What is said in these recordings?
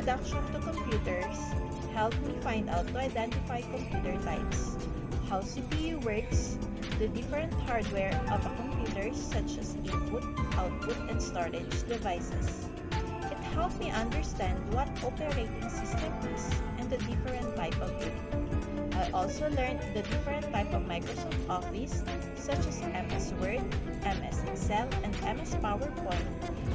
introduction to computers helped me find out to identify computer types, how CPU works, the different hardware of a computer such as input, output, and storage devices. It helped me understand what operating system is and the different type of it. I also learned the different type of Microsoft Office such as MS Word, MS Excel, and MS PowerPoint,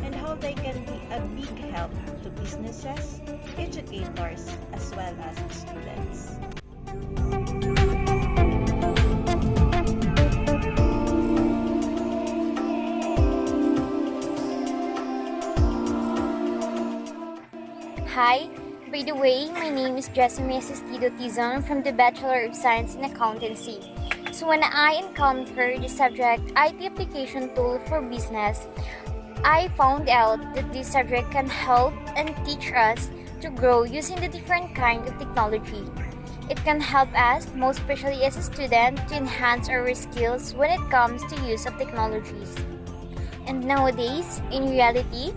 and how they can be a big help to businesses, educators, as well as students. Hi, by the way, my name is Jessamine Asistido Tizon from the Bachelor of Science in Accountancy. So when I encountered the subject IT application tool for business, I found out that this subject can help and teach us to grow using the different kind of technology. It can help us, most especially as a student, to enhance our skills when it comes to use of technologies. And nowadays, in reality,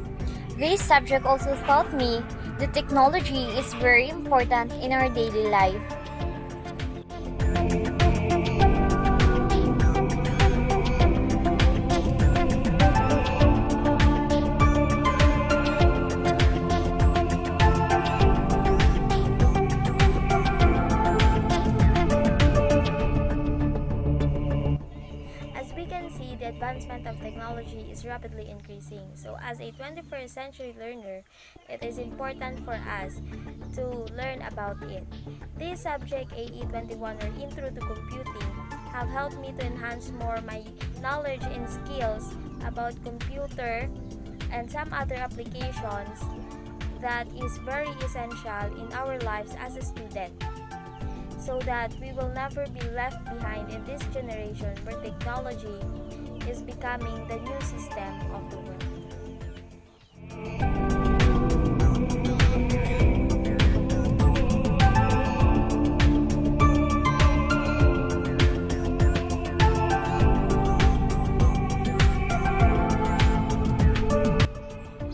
this subject also taught me that technology is very important in our daily life. As we can see, the advancement of technology is rapidly increasing. So as a 21st century learner, it is important for us to learn about it. This subject, AE21 or Intro to Computing, have helped me to enhance more my knowledge and skills about computer and some other applications that is very essential in our lives as a student, so that we will never be left behind in this generation where technology is becoming the new system of the world.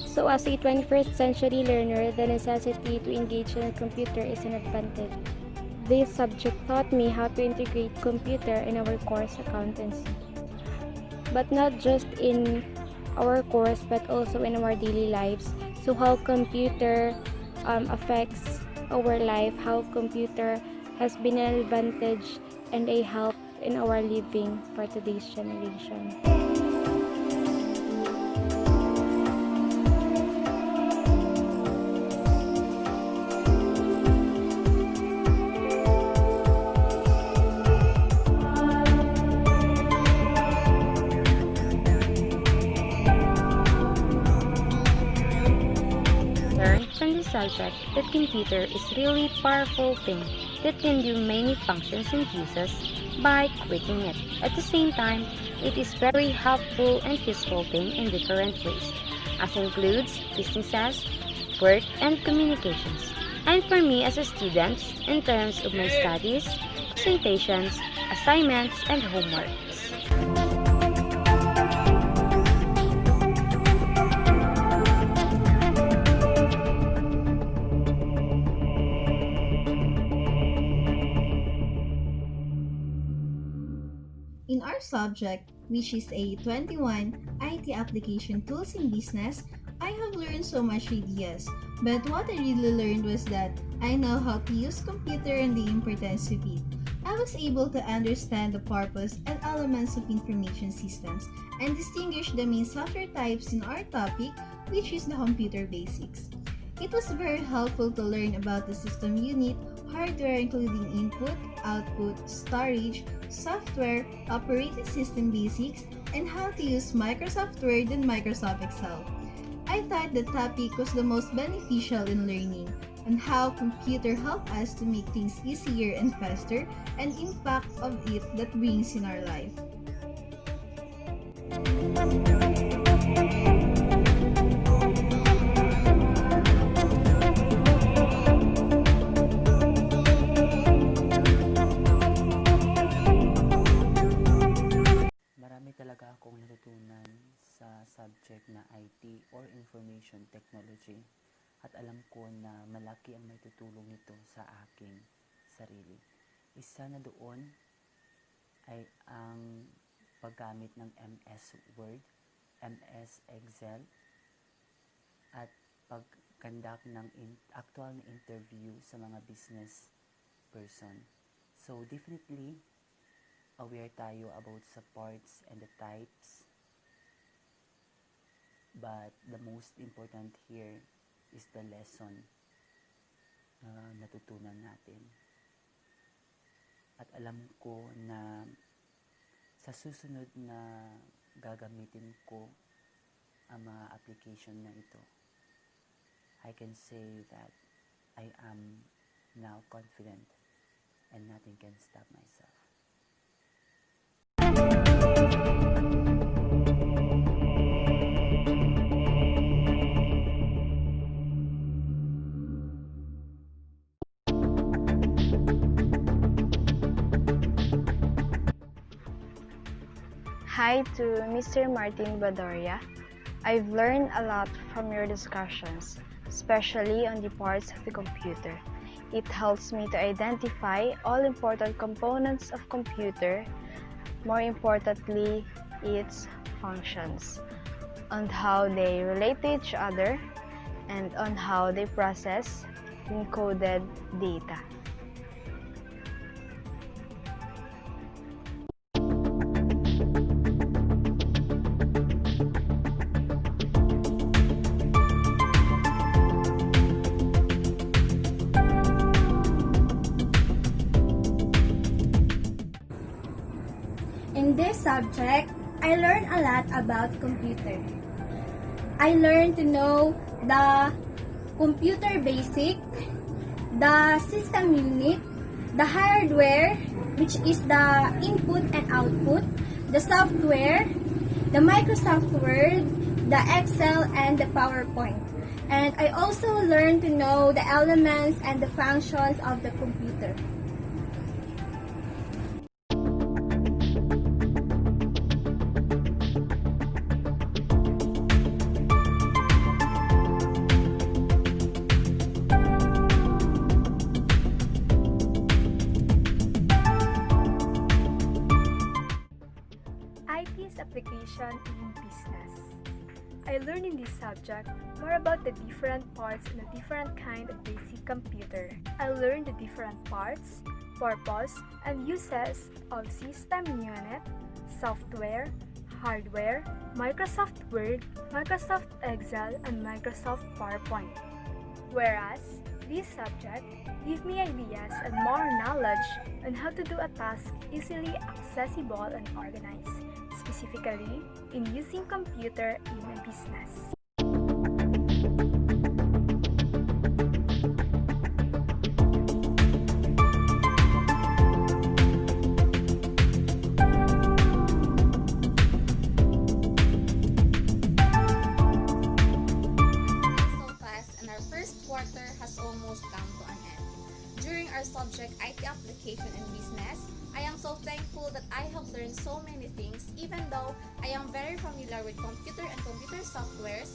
So as a 21st century learner, the necessity to engage in a computer is an advantage. This subject taught me how to integrate computer in our course accountancy. But not just in our course, but also in our daily lives. So how computer affects our life, how computer has been an advantage and a help in our living for today's generation. Learned from this subject that computer is really powerful thing that can do many functions and uses by clicking it. At the same time, it is very helpful and useful thing in different ways, as includes businesses, work, and communications. And for me as a student, in terms of my studies, presentations, assignments, and homeworks. In our subject, which is AE21 IT Application Tools in Business, I have learned so much ideas. But what I really learned was that I know how to use computer and the importance of it. I was able to understand the purpose and elements of information systems and distinguish the main software types in our topic, which is the computer basics. It was very helpful to learn about the system unit, hardware including input, output, storage, software, operating system basics, and how to use Microsoft Word and Microsoft Excel. I thought the topic was the most beneficial in learning, and how computer help us to make things easier and faster, and impact of it that brings in our life. Marami talaga akong natutunan sa subject na IT or Information Technology. at alam ko na malaki ang may tutulong nito sa aking sarili. Isa na doon ay ang paggamit ng MS Word, MS Excel, at pag-conduct ng actual na interview sa mga business person. So definitely, aware tayo about sa parts and the types. But the most important here is the lesson na natutunan natin. At alam ko na sa susunod na gagamitin ko ang mga application na ito, I can say that I am now confident and nothing can stop myself. Hi to Mr. Martin Badoria. I've learned a lot from your discussions, especially on the parts of the computer. It helps me to identify all important components of computer, more importantly, its functions, on how they relate to each other, and on how they process encoded data. In this subject, I learned a lot about computer. I learned to know the computer basic, the system unit, the hardware, which is the input and output, the software, the Microsoft Word, the Excel, and the PowerPoint. And I also learned to know the elements and the functions of the computer. IT's application in business. I learned in this subject more about the different parts and the different kind of basic computer. I learned the different parts, purpose, and uses of system unit, software, hardware, Microsoft Word, Microsoft Excel, and Microsoft PowerPoint. Whereas, this subject give me ideas and more knowledge on how to do a task easily accessible and organized, specifically in using computer in a business. So fast, and our first quarter has almost come to an end. During our subject IT application and business, I am so thankful that I have learned so many things. Even though I am very familiar with computer and computer softwares,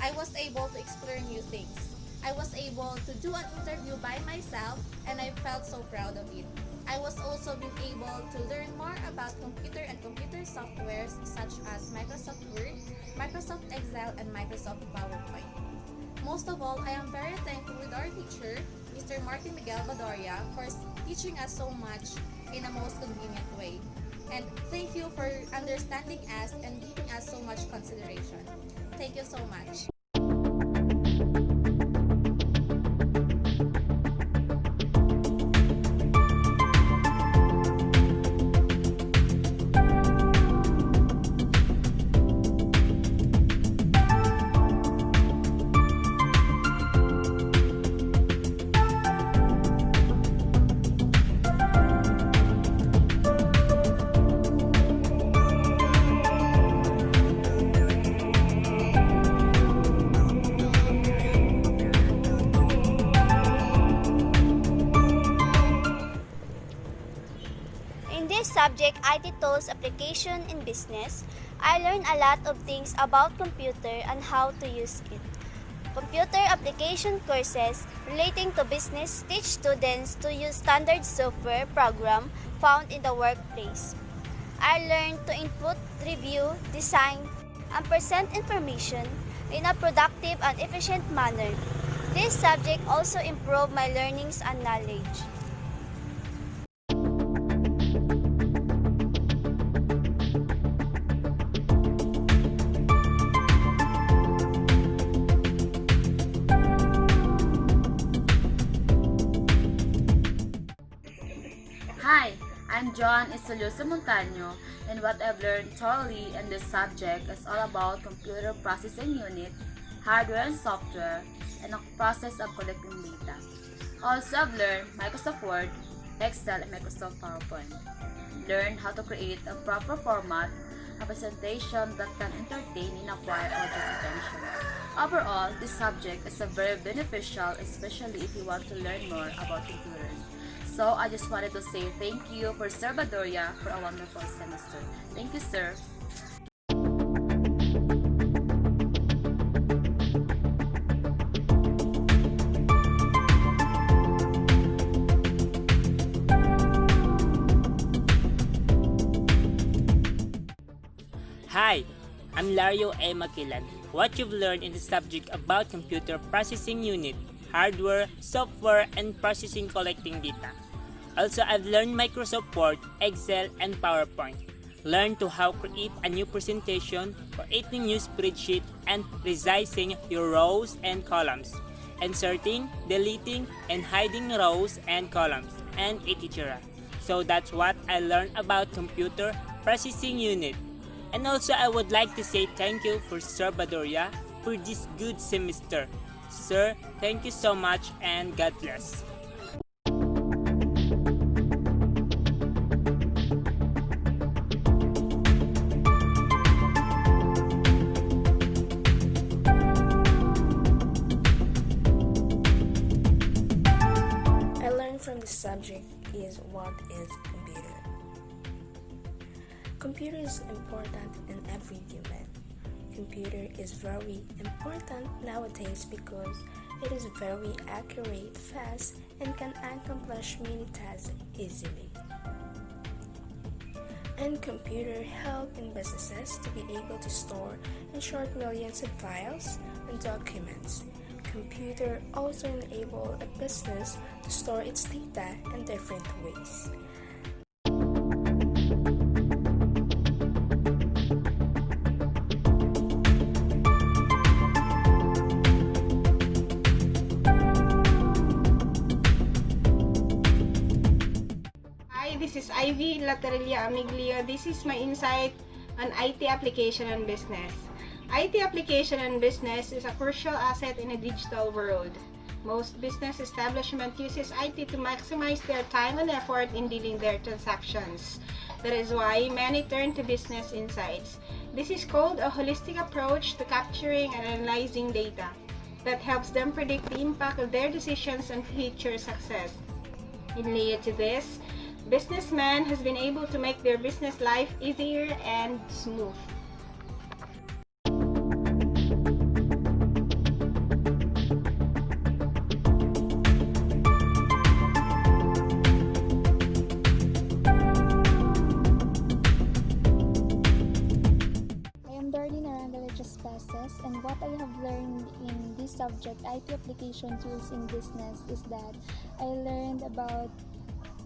I was able to explore new things. I was able to do an interview by myself, and I felt so proud of it. I was also been able to learn more about computer and computer softwares such as Microsoft Word, Microsoft Excel, and Microsoft PowerPoint. Most of all, I am very thankful with our teacher, Mr. Martin Miguel Badoria, for teaching us so much in a most convenient way. And thank you for understanding us and giving us so much consideration. Thank you so much. In this subject, IT tools application in business, I learned a lot of things about computer and how to use it. Computer application courses relating to business teach students to use standard software program found in the workplace. I learned to input, review, design, and present information in a productive and efficient manner. This subject also improved my learnings and knowledge. Hi, I'm John Isoloso Montaño, and what I've learned thoroughly in this subject is all about computer processing unit, hardware and software, and the process of collecting data. Also, I've learned Microsoft Word, Excel, and Microsoft PowerPoint. Learned how to create a proper format, a presentation that can entertain and acquire audience attention. Overall, this subject is a very beneficial, especially if you want to learn more about computers. So I just wanted to say thank you for Sir Badoria for a wonderful semester. Thank you, sir. Hi, I'm Lario A. Makilan. What you've learned in the subject about computer processing unit, hardware, software, and processing collecting data. Also, I've learned Microsoft Word, Excel, and PowerPoint. Learn to how create a new presentation, creating new spreadsheet, and resizing your rows and columns, inserting, deleting, and hiding rows and columns, and etc. So that's what I learned about computer processing unit. And also, I would like to say thank you for Sir Badoria for this good semester. Sir, thank you so much and God bless. I learned from this subject is what is computer. Computer is important in every human. Computer is very important nowadays because it is very accurate, fast, and can accomplish many tasks easily. And computer help in businesses to be able to store and short millions of files and documents. Computer also enable a business to store its data in different ways. Hi, this is Ivy Laterelia Amiglio. This is my insight on IT application and business. IT application and business is a crucial asset in a digital world. Most business establishment uses IT to maximize their time and effort in dealing their transactions. That is why many turn to business insights. This is called a holistic approach to capturing and analyzing data that helps them predict the impact of their decisions on future success. In lieu to this, businessman has been able to make their business life easier and smooth. And what I have learned in this subject, IT application tools in business, is that I learned about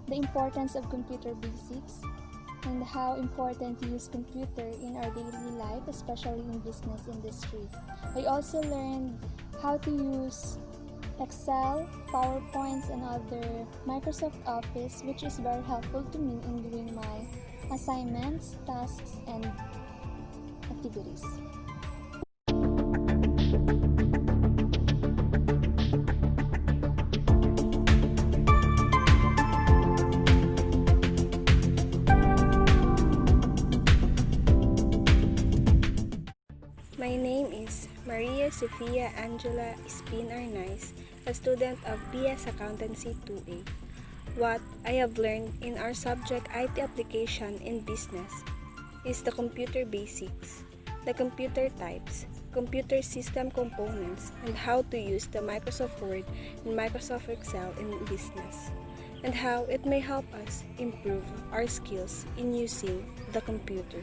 the importance of computer basics and how important to use computer in our daily life, especially in business industry. I also learned how to use Excel, PowerPoints, and other Microsoft Office, which is very helpful to me in doing my assignments, tasks, and activities. My name is Maria Sofia Angela Espin Arnaiz, a student of BS Accountancy 2A. What I have learned in our subject IT application in business is the computer basics, the computer types, computer system components, and how to use the Microsoft Word and Microsoft Excel in business, and how it may help us improve our skills in using the computer.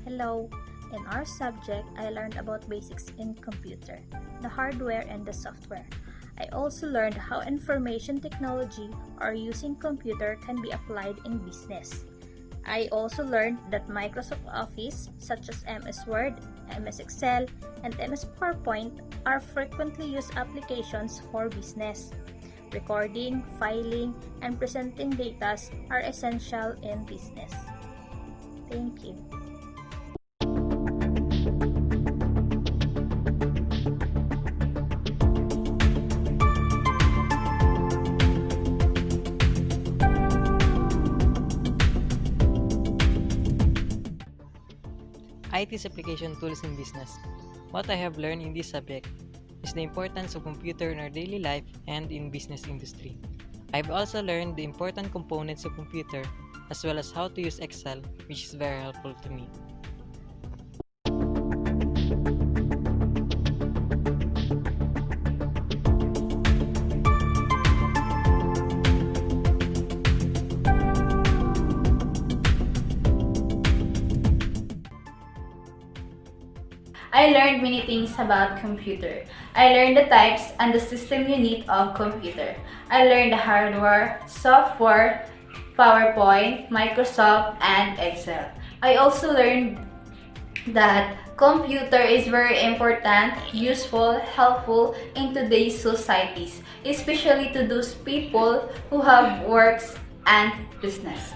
Hello. In our subject, I learned about basics in computer, the hardware and the software. I also learned how information technology or using computer can be applied in business. I also learned that Microsoft Office, such as MS Word, MS Excel, and MS PowerPoint, are frequently used applications for business. Recording, filing, and presenting data are essential in business. Thank you. IT's application tools in business. What I have learned in this subject is the importance of computer in our daily life and in business industry. I've also learned the important components of computer as well as how to use Excel, which is very helpful to me. I learned many things about computer. I learned the types and the system unit of computer. I learned the hardware, software, PowerPoint, Microsoft, and Excel. I also learned that computer is very important, useful, helpful in today's societies, especially to those people who have works and business.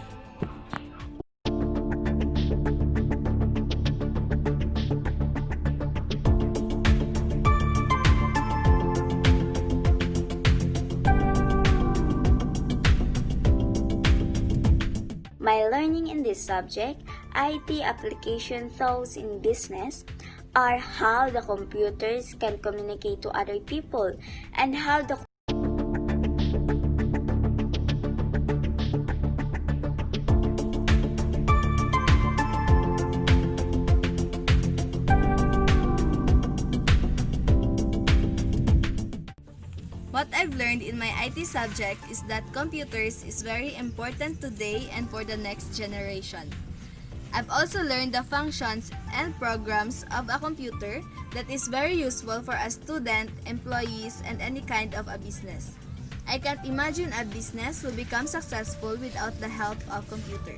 My learning in this subject, IT application tools in business, are how the computers can communicate to other people and how the What I've learned in my IT subject is that computers is very important today and for the next generation. I've also learned the functions and programs of a computer that is very useful for a student, employees, and any kind of a business. I can't imagine a business will become successful without the help of computer.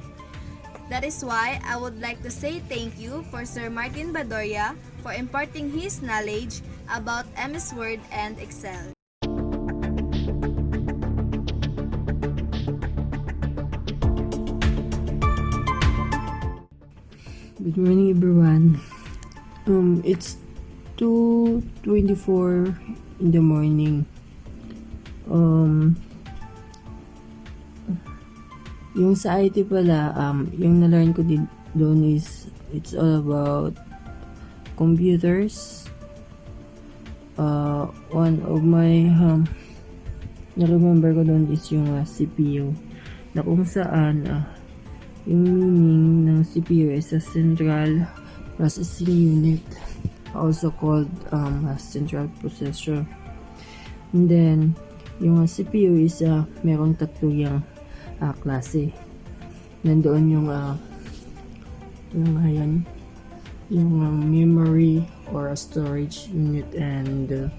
That is why I would like to say thank you for Sir Martin Badoria for imparting his knowledge about MS Word and Excel. Good morning, everyone. It's 2:24 in the morning. Yung sa IT pala, yung na-learn ko din doon is it's all about computers. One of my na-remember ko doon is yung CPU, na kung saan yung meaning ng CPU is a Central Processing Unit, also called Central Processor. And then, yung CPU is merong tatlo yung klase. Nandoon yung memory or a storage unit and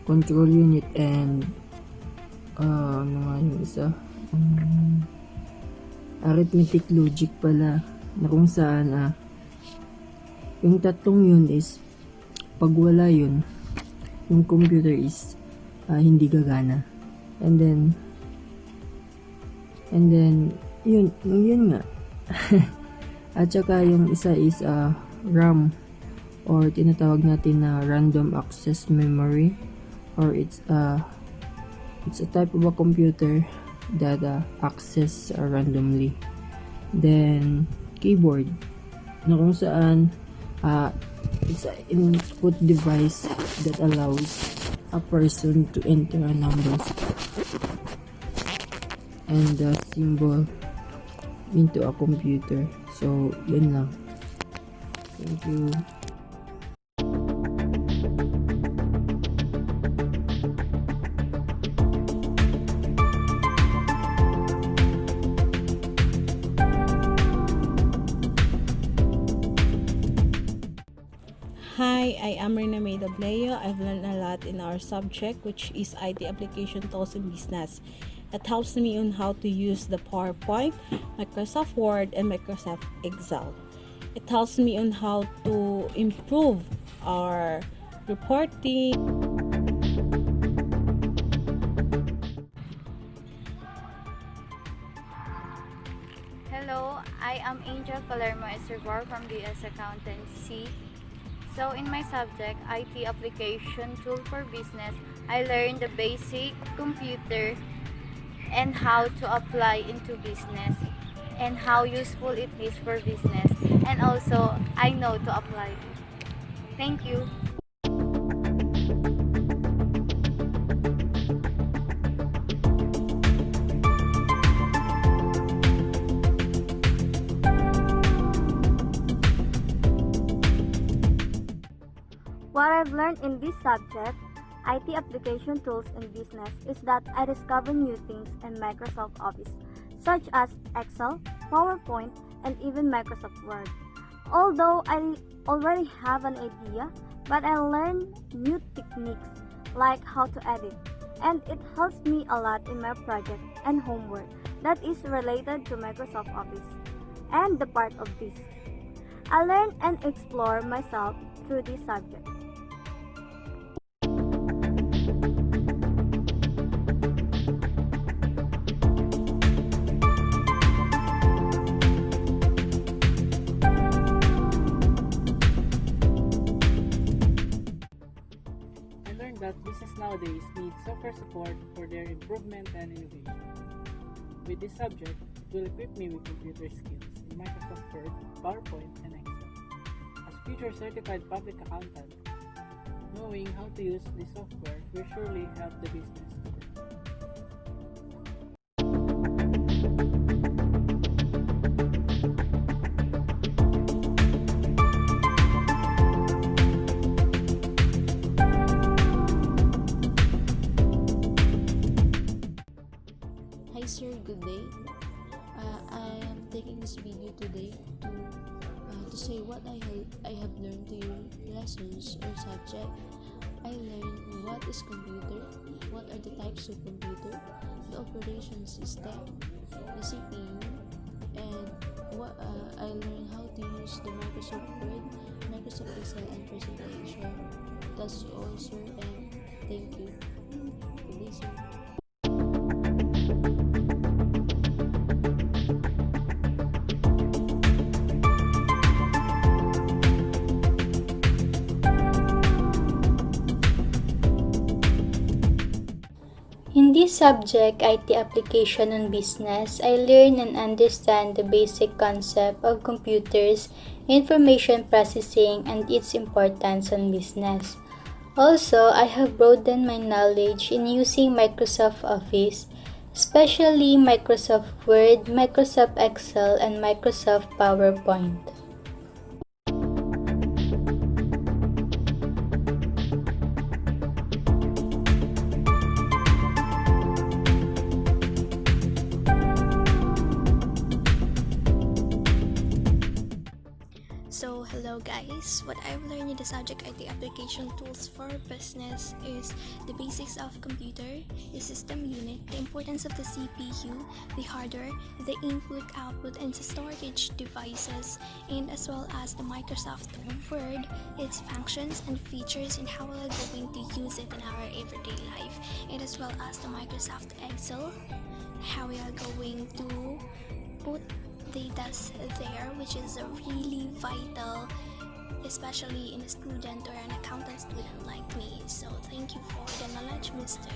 control unit and ano nga yung isa? Arithmetic logic pala, na kung saan yung tatlong yun is pag wala yun, yung computer is hindi gagana. And then yun nga. At saka yung isa is RAM, or tinatawag natin na random access memory, or it's a type of a computer that access randomly. Then keyboard na kung saan it's an input device that allows a person to enter a numbers and the symbol into a computer. So, yun lang. Thank you. Hi, I am Rina May Dobleo. I've learned a lot in our subject, which is IT application tools in business. It helps me on how to use the PowerPoint, Microsoft Word, and Microsoft Excel. It helps me on how to improve our reporting. Hello, I am Angel Palermo Escobar from DS Accountancy. So in my subject, IT application tool for business, I learned the basic computer and how to apply into business and how useful it is for business, and also I know to apply it. Thank you. What I've learned in this subject, IT application tools in business, is that I discover new things in Microsoft Office, such as Excel, PowerPoint, and even Microsoft Word. Although I already have an idea, but I learn new techniques like how to edit, and it helps me a lot in my project and homework that is related to Microsoft Office and the part of this. I learn and explore myself through this subject. That business nowadays needs software support for their improvement and innovation. With this subject, it will equip me with computer skills in Microsoft Word, PowerPoint, and Excel. As future certified public accountant, knowing how to use this software will surely help the business to grow. Hi sir, good day. I am taking this video today to say what I have learned to your lessons or subject. I learned what is computer, what are the types of computer, the operation system, the CPU, and what I learned how to use the Microsoft Word, Microsoft Excel, and presentation. That's all, sir, and thank you. Good day, sir. In this subject, IT application and business, I learn and understand the basic concept of computers, information processing, and its importance on business. Also, I have broadened my knowledge in using Microsoft Office, especially Microsoft Word, Microsoft Excel, and Microsoft PowerPoint. So hello guys, what I've learned in the subject IT application tools for business is the basics of computer, the system unit, the importance of the CPU, the hardware, the input, output, and the storage devices, and as well as the Microsoft Word, its functions and features, and how we're going to use it in our everyday life, and as well as the Microsoft Excel, how we are going to put data there, which is really vital, especially in a student or an accountant student like me. So thank you for the knowledge, Mr.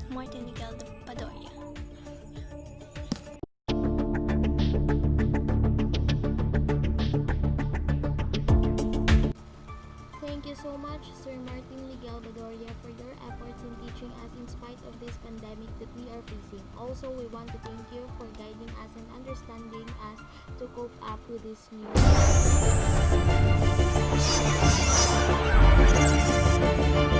Martin Miguel de Padoria. teaching us in spite of this pandemic that we are facing. Also, we want to thank you for guiding us and understanding us to cope up with this new